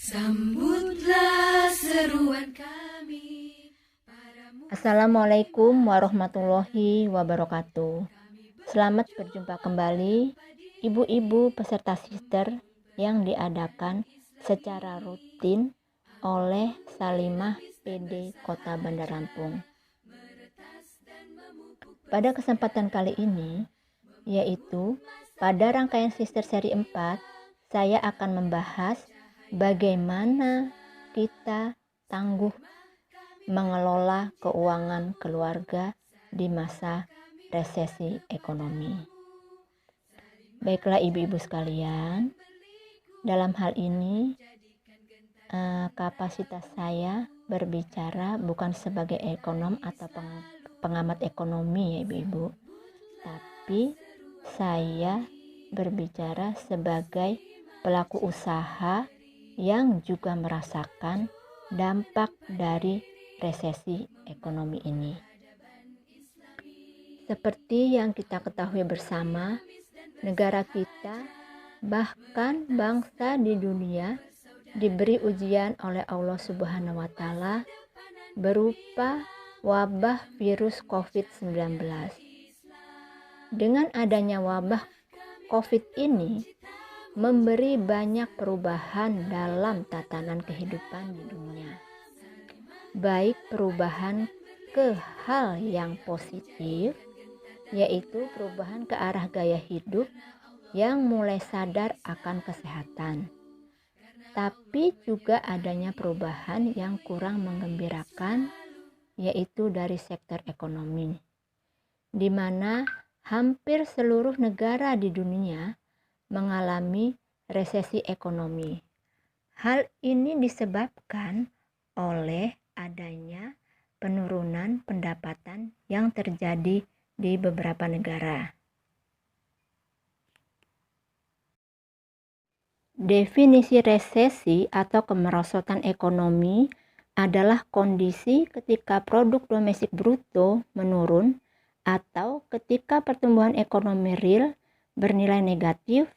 Sambutlah seruan kami. Assalamualaikum warahmatullahi wabarakatuh. Selamat berjumpa kembali ibu-ibu peserta sister yang diadakan secara rutin oleh Salimah PD Kota Bandar Lampung. Pada kesempatan kali ini, yaitu pada rangkaian sister seri 4, saya akan membahas bagaimana kita tangguh mengelola keuangan keluarga di masa resesi ekonomi. Baiklah ibu-ibu sekalian, dalam hal ini kapasitas saya berbicara bukan sebagai ekonom atau pengamat ekonomi ya ibu-ibu, tapi saya berbicara sebagai pelaku usaha yang juga merasakan dampak dari resesi ekonomi ini. Seperti yang kita ketahui bersama, negara kita bahkan bangsa di dunia diberi ujian oleh Allah Subhanahu wa Ta'ala berupa wabah virus COVID-19. Dengan adanya wabah COVID ini memberi banyak perubahan dalam tatanan kehidupan di dunia. Baik perubahan ke hal yang positif, yaitu perubahan ke arah gaya hidup yang mulai sadar akan kesehatan. Tapi juga adanya perubahan yang kurang menggembirakan, yaitu dari sektor ekonomi, di mana hampir seluruh negara di dunia mengalami resesi ekonomi. Hal ini disebabkan oleh adanya penurunan pendapatan yang terjadi di beberapa negara. Definisi resesi atau kemerosotan ekonomi adalah kondisi ketika produk domestik bruto menurun atau ketika pertumbuhan ekonomi real bernilai negatif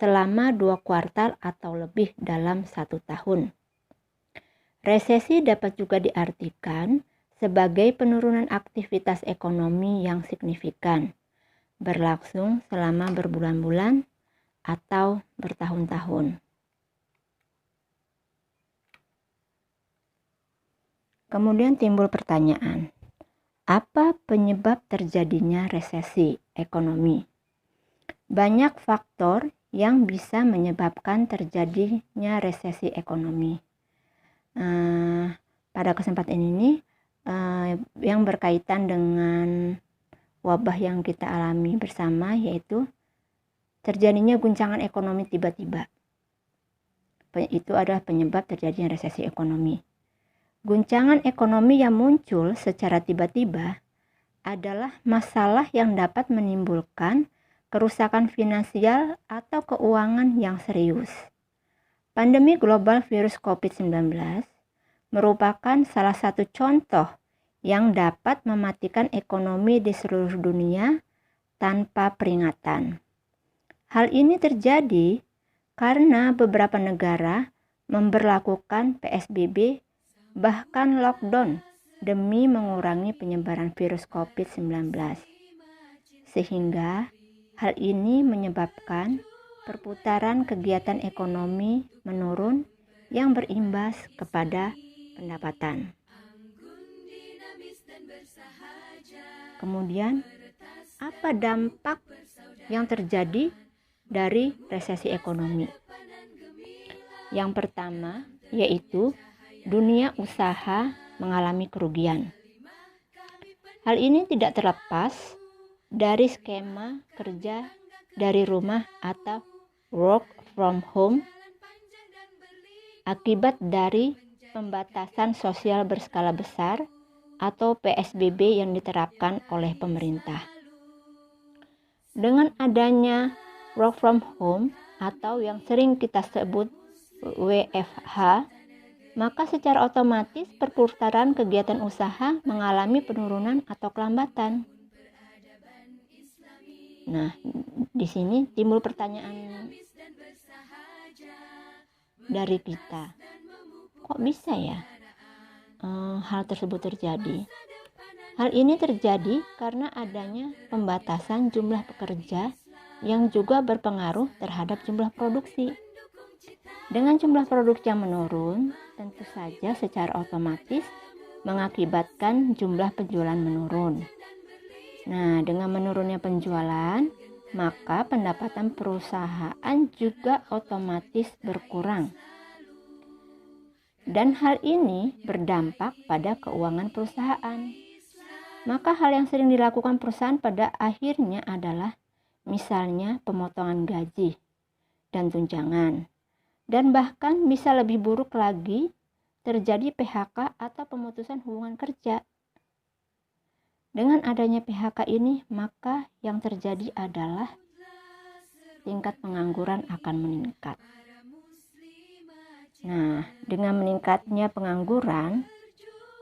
selama 2 kuartal atau lebih dalam 1 tahun. Resesi dapat juga diartikan sebagai penurunan aktivitas ekonomi yang signifikan, berlangsung selama berbulan-bulan atau bertahun-tahun. Kemudian timbul pertanyaan, apa penyebab terjadinya resesi ekonomi? Banyak faktor yang bisa menyebabkan terjadinya resesi ekonomi. Pada kesempatan ini yang berkaitan dengan wabah yang kita alami bersama, yaitu terjadinya guncangan ekonomi tiba-tiba. Itu adalah penyebab terjadinya resesi ekonomi. Guncangan ekonomi yang muncul secara tiba-tiba adalah masalah yang dapat menimbulkan kerusakan finansial atau keuangan yang serius. Pandemi global virus COVID-19 merupakan salah satu contoh yang dapat mematikan ekonomi di seluruh dunia tanpa peringatan. Hal ini terjadi karena beberapa negara memberlakukan PSBB bahkan lockdown demi mengurangi penyebaran virus COVID-19. Sehingga hal ini menyebabkan perputaran kegiatan ekonomi menurun yang berimbas kepada pendapatan. Kemudian, apa dampak yang terjadi dari resesi ekonomi? Yang pertama, yaitu dunia usaha mengalami kerugian. Hal ini tidak terlepas dari skema kerja dari rumah atau work from home akibat dari pembatasan sosial berskala besar atau PSBB yang diterapkan oleh pemerintah. Dengan adanya work from home atau yang sering kita sebut WFH, maka secara otomatis perputaran kegiatan usaha mengalami penurunan atau kelambatan. Nah, di sini timbul pertanyaan dari kita. kok bisa ya hal tersebut terjadi? Hal ini terjadi karena adanya pembatasan jumlah pekerja yang juga berpengaruh terhadap jumlah produksi. Dengan jumlah produksi yang menurun, tentu saja secara otomatis mengakibatkan jumlah penjualan menurun. Nah, dengan menurunnya penjualan, maka pendapatan perusahaan juga otomatis berkurang. Dan hal ini berdampak pada keuangan perusahaan. Maka hal yang sering dilakukan perusahaan pada akhirnya adalah misalnya pemotongan gaji dan tunjangan. Dan bahkan bisa lebih buruk lagi, terjadi PHK atau pemutusan hubungan kerja. Dengan adanya PHK ini, maka yang terjadi adalah tingkat pengangguran akan meningkat. Nah, dengan meningkatnya pengangguran,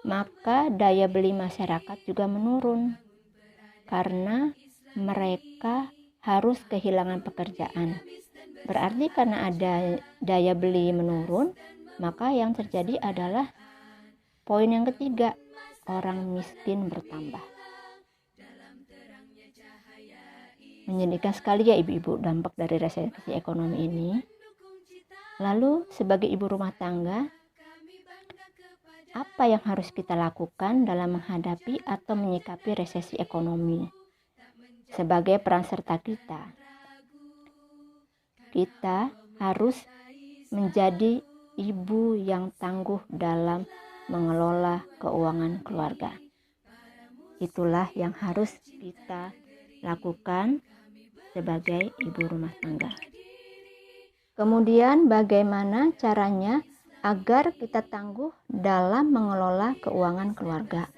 maka daya beli masyarakat juga menurun karena mereka harus kehilangan pekerjaan. Berarti karena ada daya beli menurun, maka yang terjadi adalah poin yang ketiga, orang miskin bertambah. Menyedihkan sekali ya ibu-ibu dampak dari resesi ekonomi ini. Lalu sebagai ibu rumah tangga, apa yang harus kita lakukan dalam menghadapi atau menyikapi resesi ekonomi? Sebagai peran serta kita harus menjadi ibu yang tangguh dalam mengelola keuangan keluarga. Itulah yang harus kita lakukan sebagai ibu rumah tangga. Kemudian bagaimana caranya agar kita tangguh dalam mengelola keuangan keluarga?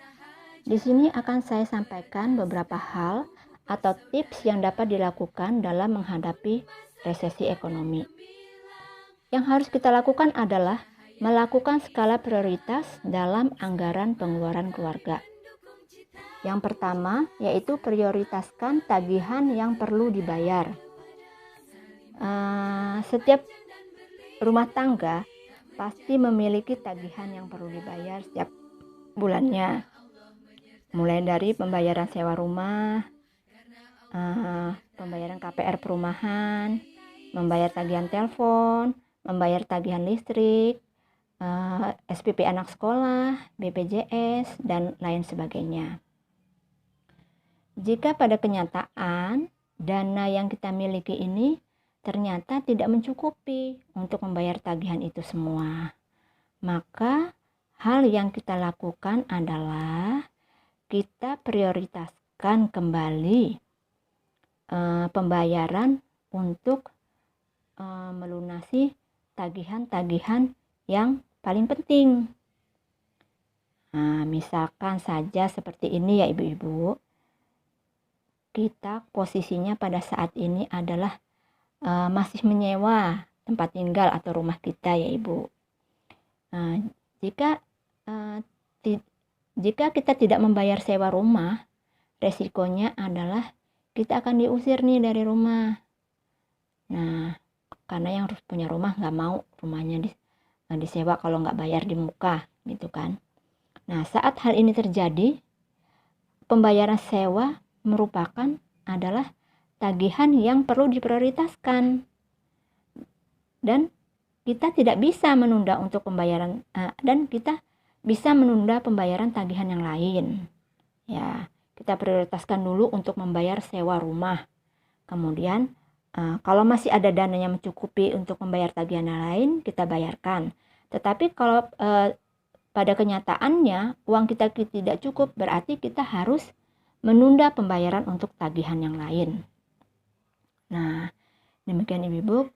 Di sini akan saya sampaikan beberapa hal atau tips yang dapat dilakukan dalam menghadapi resesi ekonomi. Yang harus kita lakukan adalah melakukan skala prioritas dalam anggaran pengeluaran keluarga. Yang pertama yaitu prioritaskan tagihan yang perlu dibayar. Setiap rumah tangga pasti memiliki tagihan yang perlu dibayar setiap bulannya. Mulai dari pembayaran sewa rumah, pembayaran KPR perumahan, membayar tagihan telepon, membayar tagihan listrik, SPP anak sekolah, BPJS, dan lain sebagainya. Jika pada kenyataan dana yang kita miliki ini ternyata tidak mencukupi untuk membayar tagihan itu semua, maka hal yang kita lakukan adalah kita prioritaskan kembali pembayaran untuk melunasi tagihan-tagihan yang paling penting. Nah, misalkan saja seperti ini ya ibu-ibu, kita posisinya pada saat ini adalah masih menyewa tempat tinggal atau rumah kita ya ibu. Jika kita tidak membayar sewa rumah, resikonya adalah kita akan diusir nih dari rumah. Nah, karena yang harus punya rumah nggak mau rumahnya disewa kalau nggak bayar di muka gitu kan. Nah, saat hal ini terjadi, pembayaran sewa merupakan adalah tagihan yang perlu diprioritaskan dan kita tidak bisa menunda untuk pembayaran dan kita bisa menunda pembayaran tagihan yang lain. Ya, kita prioritaskan dulu untuk membayar sewa rumah. Kemudian kalau masih ada dana yang mencukupi untuk membayar tagihan yang lain, kita bayarkan. Tetapi kalau pada kenyataannya uang kita tidak cukup, berarti kita harus menunda pembayaran untuk tagihan yang lain. Nah, demikian ibu-ibu.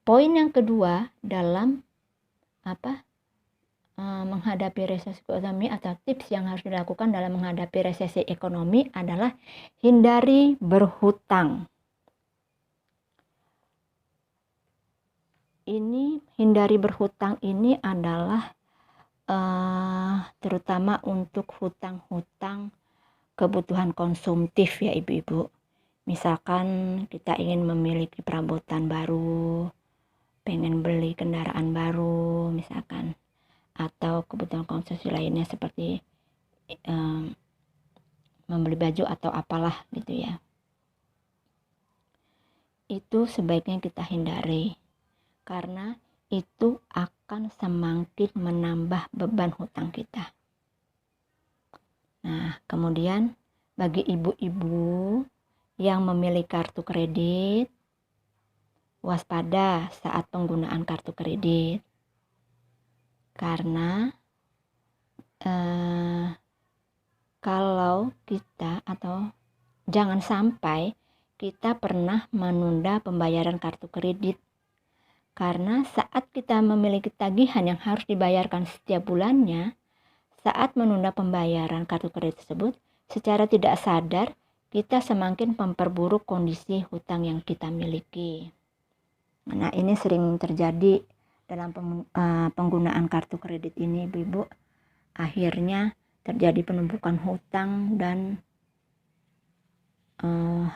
Poin yang kedua dalam menghadapi resesi ekonomi atau tips yang harus dilakukan dalam menghadapi resesi ekonomi adalah hindari berhutang. Hindari berhutang ini adalah terutama untuk hutang-hutang kebutuhan konsumtif ya ibu-ibu. Misalkan kita ingin memiliki perabotan baru, pengen beli kendaraan baru misalkan, atau kebutuhan konsumsi lainnya seperti membeli baju atau apalah gitu ya. Itu sebaiknya kita hindari karena itu akan semakin menambah beban hutang kita. Nah, kemudian bagi ibu-ibu yang memiliki kartu kredit, waspada saat penggunaan kartu kredit. Karena kalau kita atau jangan sampai kita pernah menunda pembayaran kartu kredit. Karena saat kita memiliki tagihan yang harus dibayarkan setiap bulannya, saat menunda pembayaran kartu kredit tersebut, secara tidak sadar kita semakin memperburuk kondisi hutang yang kita miliki. Nah, ini sering terjadi dalam penggunaan kartu kredit ini, Ibu-ibu. Akhirnya terjadi penumpukan hutang dan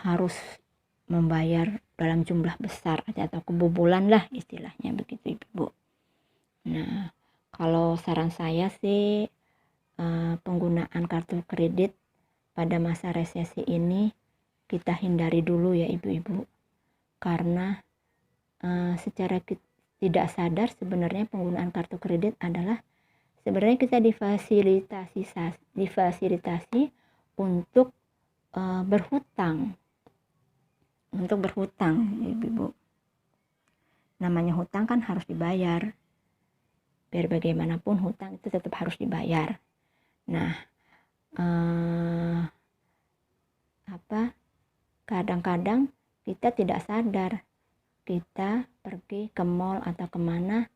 harus membayar dalam jumlah besar atau kebobolan lah istilahnya begitu, Ibu. Nah, kalau saran saya sih penggunaan kartu kredit pada masa resesi ini kita hindari dulu ya, Ibu-ibu. Karena secara tidak sadar sebenarnya penggunaan kartu kredit adalah sebenarnya kita difasilitasi untuk berhutang, Ibu-ibu. Namanya hutang kan harus dibayar. Biar bagaimanapun hutang itu tetap harus dibayar. Nah, kadang-kadang kita tidak sadar, kita pergi ke mall atau kemana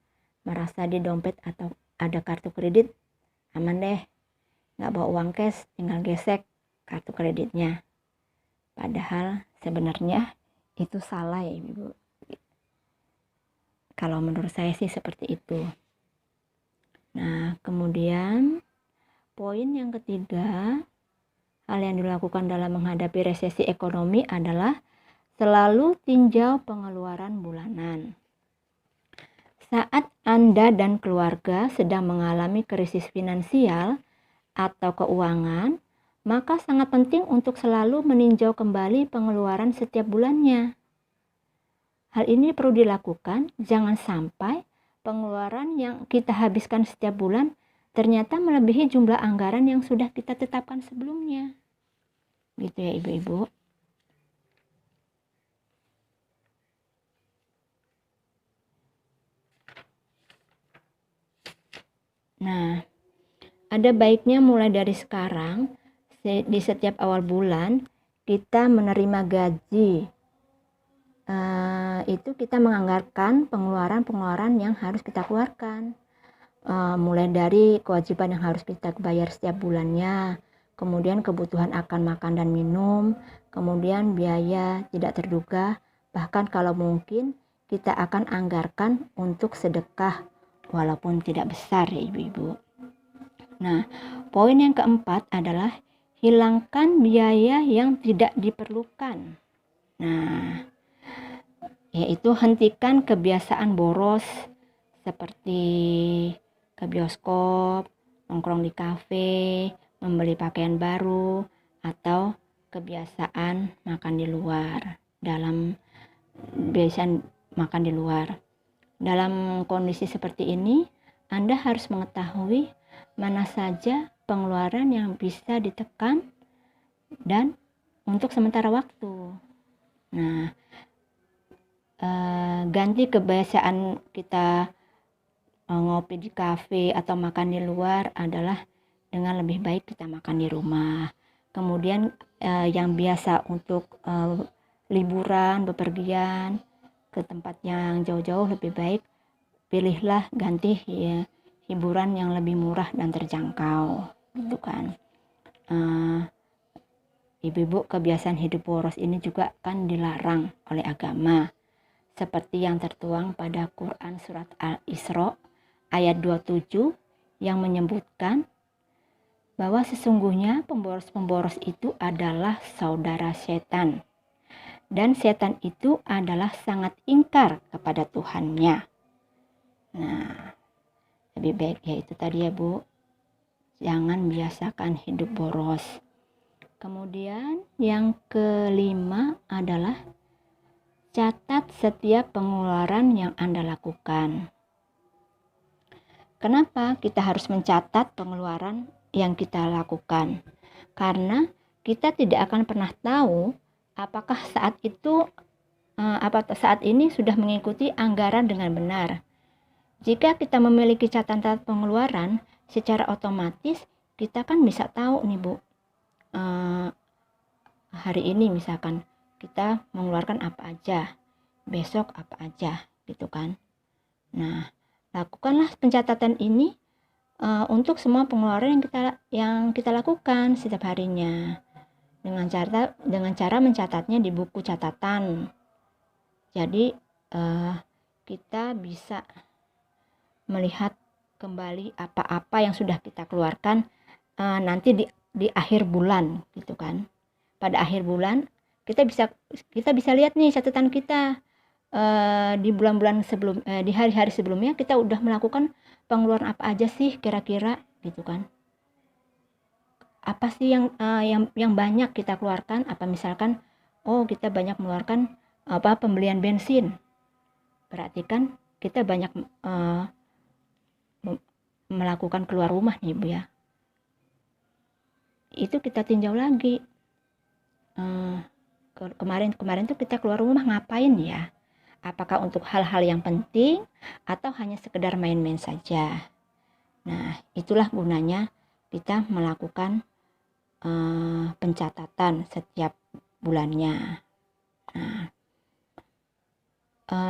merasa di dompet atau ada kartu kredit, aman deh, nggak bawa uang cash, tinggal gesek kartu kreditnya. Padahal sebenarnya itu salah ya, Ibu. Kalau menurut saya sih seperti itu. Nah, kemudian poin yang ketiga, hal yang dilakukan dalam menghadapi resesi ekonomi adalah selalu tinjau pengeluaran bulanan. Saat Anda dan keluarga sedang mengalami krisis finansial atau keuangan, maka sangat penting untuk selalu meninjau kembali pengeluaran setiap bulannya. Hal ini perlu dilakukan, jangan sampai pengeluaran yang kita habiskan setiap bulan ternyata melebihi jumlah anggaran yang sudah kita tetapkan sebelumnya. Gitu ya, Ibu-ibu. Nah, ada baiknya mulai dari sekarang, di setiap awal bulan, kita menerima gaji. Itu kita menganggarkan pengeluaran yang harus kita keluarkan. Mulai dari kewajiban yang harus kita bayar setiap bulannya, kemudian kebutuhan akan makan dan minum, kemudian biaya tidak terduga, bahkan kalau mungkin kita akan anggarkan untuk sedekah walaupun tidak besar ya, Ibu-ibu. Nah, poin yang keempat adalah hilangkan biaya yang tidak diperlukan. Nah, yaitu hentikan kebiasaan boros seperti ke bioskop, nongkrong di kafe, membeli pakaian baru, atau kebiasaan makan di luar. Dalam kondisi seperti ini, Anda harus mengetahui mana saja pengeluaran yang bisa ditekan dan untuk sementara waktu. Nah, ganti kebiasaan kita ngopi di kafe atau makan di luar adalah dengan lebih baik kita makan di rumah. Kemudian yang biasa untuk liburan, bepergian ke tempat yang jauh-jauh, lebih baik pilihlah ganti hiburan yang lebih murah dan terjangkau, gitu kan. Ibu-ibu, kebiasaan hidup boros ini juga kan dilarang oleh agama, seperti yang tertuang pada Quran surat Al-Isra ayat 27 yang menyebutkan bahwa sesungguhnya pemboros-pemboros itu adalah saudara setan dan setan itu adalah sangat ingkar kepada Tuhannya. Nah, lebih baik yaitu tadi ya Bu, jangan biasakan hidup boros. Kemudian yang kelima adalah catat setiap pengeluaran yang Anda lakukan. Kenapa kita harus mencatat pengeluaran yang kita lakukan? Karena kita tidak akan pernah tahu apakah saat ini sudah mengikuti anggaran dengan benar. Jika kita memiliki catatan pengeluaran, secara otomatis kita kan bisa tahu nih Bu, hari ini misalkan kita mengeluarkan apa aja, besok apa aja, gitu kan. Nah, lakukanlah pencatatan ini untuk semua pengeluaran yang kita lakukan setiap harinya dengan cara mencatatnya di buku catatan. Jadi kita bisa melihat kembali apa-apa yang sudah kita keluarkan nanti di akhir bulan, gitu kan. Pada akhir bulan kita bisa lihat nih catatan kita. Di bulan-bulan sebelum di hari-hari sebelumnya kita udah melakukan pengeluaran apa aja sih kira-kira, gitu kan. Apa sih yang banyak kita keluarkan? Apa misalkan kita banyak mengeluarkan pembelian bensin, berarti kan kita banyak melakukan keluar rumah nih Bu ya. Itu kita tinjau lagi, kemarin tuh kita keluar rumah ngapain ya? Apakah untuk hal-hal yang penting atau hanya sekedar main-main saja? Nah, itulah gunanya kita melakukan pencatatan setiap bulannya. Nah,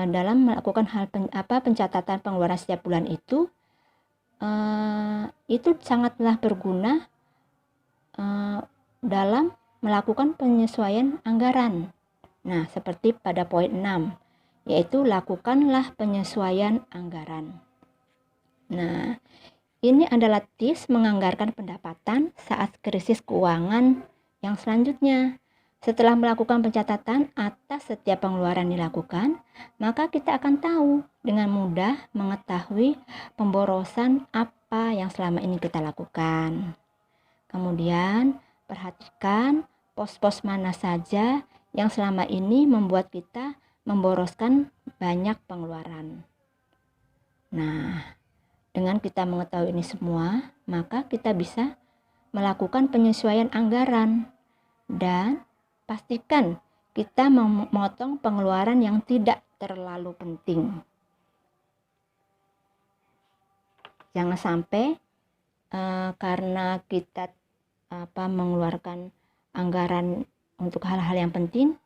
dalam melakukan pencatatan pengeluaran setiap bulan itu sangatlah berguna dalam melakukan penyesuaian anggaran. Nah, seperti pada poin 6, yaitu lakukanlah penyesuaian anggaran. Nah, ini adalah tips menganggarkan pendapatan saat krisis keuangan yang selanjutnya. Setelah melakukan pencatatan atas setiap pengeluaran dilakukan, maka kita akan tahu dengan mudah mengetahui pemborosan apa yang selama ini kita lakukan. Kemudian, perhatikan pos-pos mana saja yang selama ini membuat kita memboroskan banyak pengeluaran. Nah, dengan kita mengetahui ini semua, maka kita bisa melakukan penyesuaian anggaran dan pastikan kita memotong pengeluaran yang tidak terlalu penting. Jangan sampai karena kita mengeluarkan anggaran untuk hal-hal yang penting,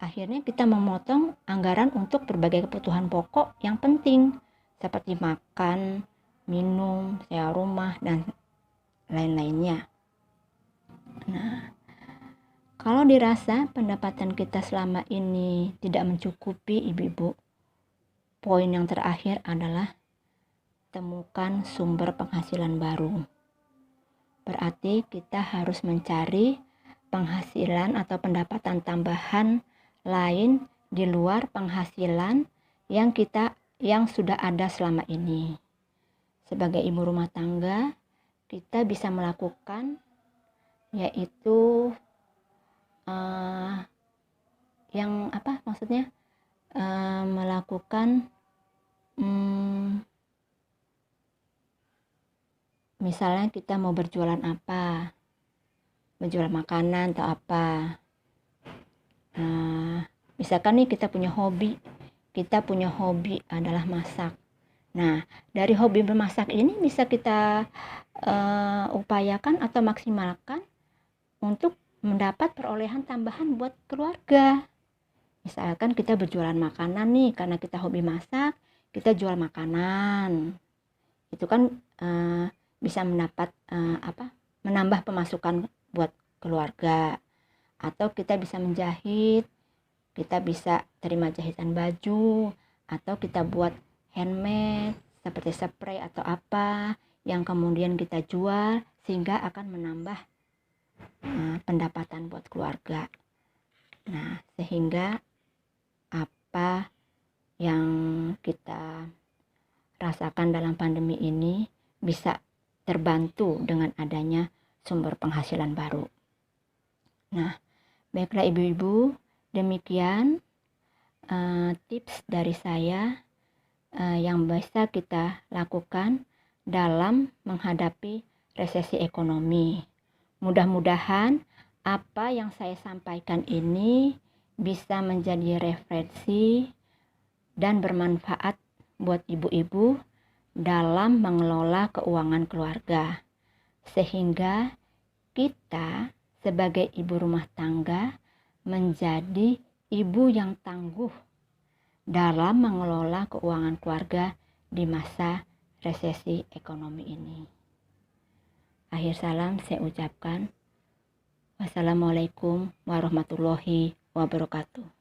akhirnya kita memotong anggaran untuk berbagai kebutuhan pokok yang penting seperti makan, minum, sewa rumah, dan lain-lainnya. Nah, kalau dirasa pendapatan kita selama ini tidak mencukupi ibu-ibu, poin yang terakhir adalah temukan sumber penghasilan baru. Berarti kita harus mencari penghasilan atau pendapatan tambahan lain di luar penghasilan yang sudah ada selama ini. Sebagai ibu rumah tangga, kita bisa melakukan yaitu melakukan misalnya kita mau berjualan apa, menjual makanan atau apa. Misalkan nih kita punya hobi adalah masak. Nah, dari hobi bermasak ini bisa kita upayakan atau maksimalkan untuk mendapat perolehan tambahan buat keluarga. Misalkan kita berjualan makanan nih, karena kita hobi masak, kita jual makanan. Itu kan bisa menambah pemasukan buat keluarga. Atau kita bisa menjahit, kita bisa terima jahitan baju, atau kita buat handmade seperti spray atau apa yang kemudian kita jual sehingga akan menambah pendapatan buat keluarga. Nah, sehingga apa yang kita rasakan dalam pandemi ini bisa terbantu dengan adanya sumber penghasilan baru. Nah, baiklah ibu-ibu, demikian tips dari saya yang bisa kita lakukan dalam menghadapi resesi ekonomi. Mudah-mudahan apa yang saya sampaikan ini bisa menjadi referensi dan bermanfaat buat ibu-ibu dalam mengelola keuangan keluarga, sehingga kita sebagai ibu rumah tangga menjadi ibu yang tangguh dalam mengelola keuangan keluarga di masa resesi ekonomi ini. Akhir salam saya ucapkan, wassalamualaikum warahmatullahi wabarakatuh.